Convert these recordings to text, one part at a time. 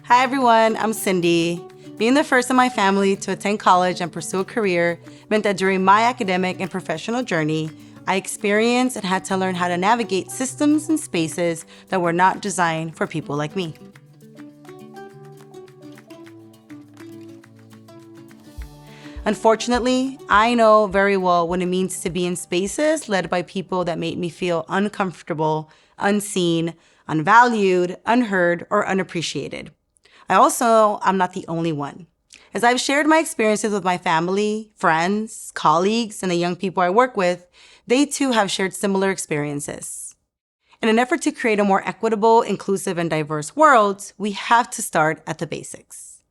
Hi everyone, I'm Cindy. Being the first in my family to attend college and pursue a career meant that during my academic and professional journey, I experienced and had to learn how to navigate systems and spaces that were not designed for people like me. Unfortunately, I know very well what it means to be in spaces led by people that made me feel uncomfortable, unseen, unvalued, unheard, or unappreciated. I'm not the only one. As I've shared my experiences with my family, friends, colleagues, and the young people I work with, they too have shared similar experiences. In an effort to create a more equitable, inclusive, and diverse world, we have to start at the basics.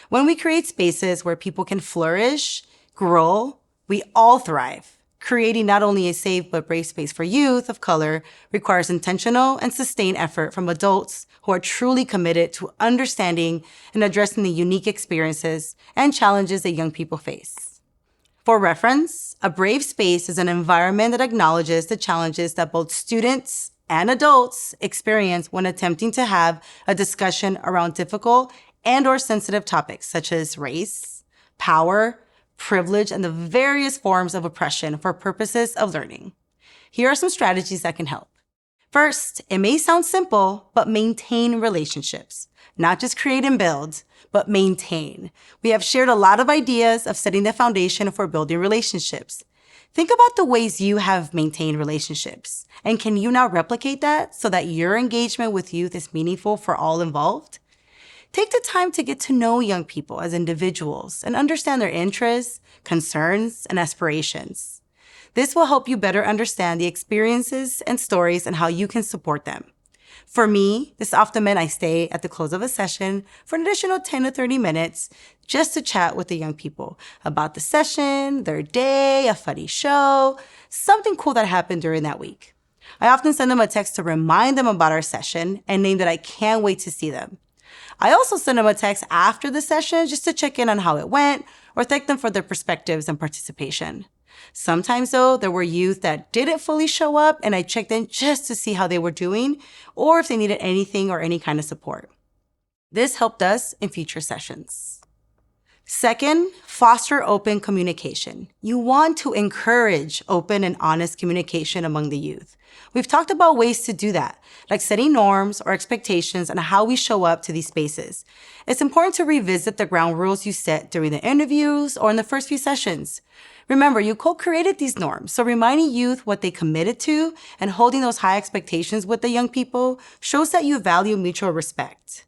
When we create spaces where people can flourish, grow, we all thrive. Creating not only a safe but brave space for youth of color requires intentional and sustained effort from adults who are truly committed to understanding and addressing the unique experiences and challenges that young people face. For reference, a brave space is an environment that acknowledges the challenges that both students and adults experience when attempting to have a discussion around difficult and/or sensitive topics such as race, power, privilege, and the various forms of oppression for purposes of learning. Here are some strategies that can help. First, it may sound simple, but maintain relationships. Not just create and build, but maintain. We have shared a lot of ideas of setting the foundation for building relationships. Think about the ways you have maintained relationships. And can you now replicate that so that your engagement with youth is meaningful for all involved? Take the time to get to know young people as individuals and understand their interests, concerns, and aspirations. This will help you better understand the experiences and stories and how you can support them. For me, this often meant I stay at the close of a session for an additional 10 to 30 minutes just to chat with the young people about the session, their day, a funny show, something cool that happened during that week. I often send them a text to remind them about our session and name that I can't wait to see them. I also send them a text after the session just to check in on how it went or thank them for their perspectives and participation. Sometimes, though, there were youth that didn't fully show up, and I checked in just to see how they were doing or if they needed anything or any kind of support. This helped us in future sessions. Second, foster open communication. You want to encourage open and honest communication among the youth. We've talked about ways to do that, like setting norms or expectations on how we show up to these spaces. It's important to revisit the ground rules you set during the interviews or in the first few sessions. Remember, you co-created these norms, so reminding youth what they committed to and holding those high expectations with the young people shows that you value mutual respect.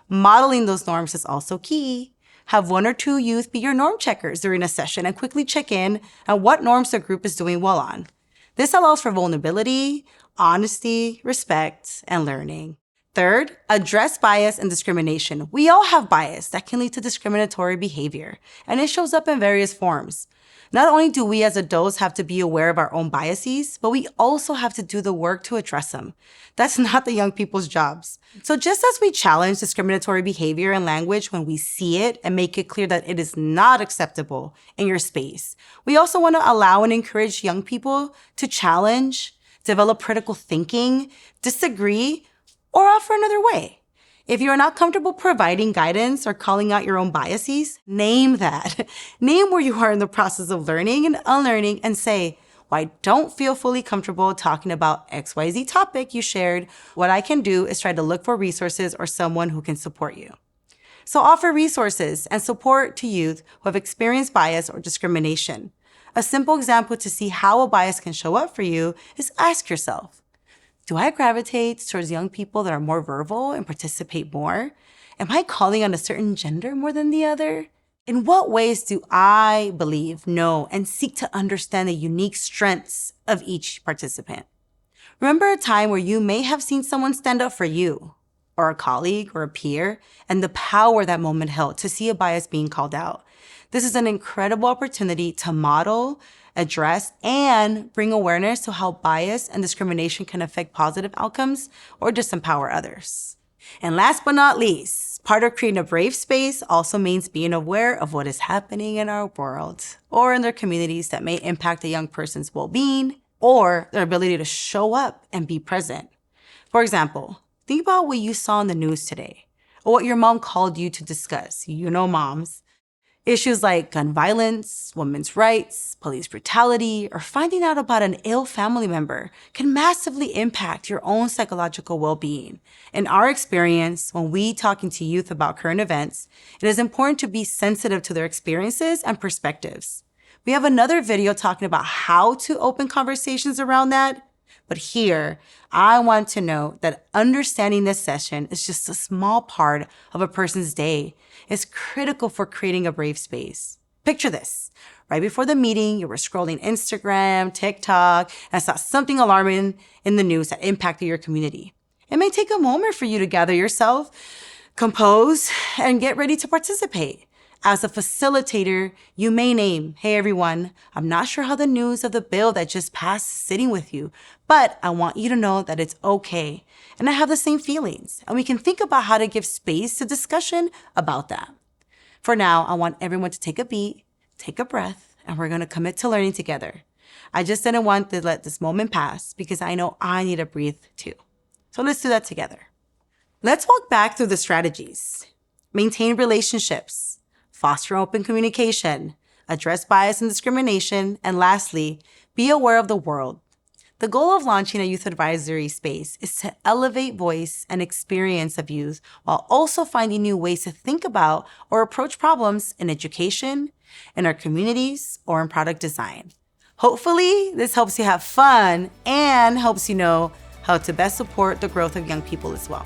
Modeling those norms is also key. Have one or two youth be your norm checkers during a session and quickly check in on what norms the group is doing well on. This allows for vulnerability, honesty, respect, and learning. Third, address bias and discrimination. We all have bias that can lead to discriminatory behavior, and it shows up in various forms. Not only do we as adults have to be aware of our own biases, but we also have to do the work to address them. That's not the young people's jobs. So just as we challenge discriminatory behavior and language when we see it and make it clear that it is not acceptable in your space, we also want to allow and encourage young people to challenge, develop critical thinking, disagree, or offer another way. If you are not comfortable providing guidance or calling out your own biases, name that. Name where you are in the process of learning and unlearning and say, well, I don't feel fully comfortable talking about XYZ topic you shared. What I can do is try to look for resources or someone who can support you. So offer resources and support to youth who have experienced bias or discrimination. A simple example to see how a bias can show up for you is ask yourself, do I gravitate towards young people that are more verbal and participate more? Am I calling on a certain gender more than the other? In what ways do I believe, know, and seek to understand the unique strengths of each participant? Remember a time where you may have seen someone stand up for you, or a colleague or a peer, and the power that moment held to see a bias being called out. This is an incredible opportunity to model, address, and bring awareness to how bias and discrimination can affect positive outcomes or disempower others. And last but not least, part of creating a brave space also means being aware of what is happening in our world or in their communities that may impact a young person's well-being or their ability to show up and be present. For example, think about what you saw in the news today, or what your mom called you to discuss. You know moms. Issues like gun violence, women's rights, police brutality, or finding out about an ill family member can massively impact your own psychological well-being. In our experience, when we talking to youth about current events, it is important to be sensitive to their experiences and perspectives. We have another video talking about how to open conversations around that. But here, I want to note that understanding this session is just a small part of a person's day. It's critical for creating a brave space. Picture this. Right before the meeting, you were scrolling Instagram, TikTok, and saw something alarming in the news that impacted your community. It may take a moment for you to gather yourself, compose, and get ready to participate. As a facilitator, you may name, hey everyone, I'm not sure how the news of the bill that just passed is sitting with you, but I want you to know that it's okay. And I have the same feelings. And we can think about how to give space to discussion about that. For now, I want everyone to take a beat, take a breath, and we're going to commit to learning together. I just didn't want to let this moment pass because I know I need to breathe too. So let's do that together. Let's walk back through the strategies. Maintain relationships. Foster open communication, address bias and discrimination, and lastly, be aware of the world. The goal of launching a youth advisory space is to elevate voice and experience of youth while also finding new ways to think about or approach problems in education, in our communities, or in product design. Hopefully, this helps you have fun and helps you know how to best support the growth of young people as well.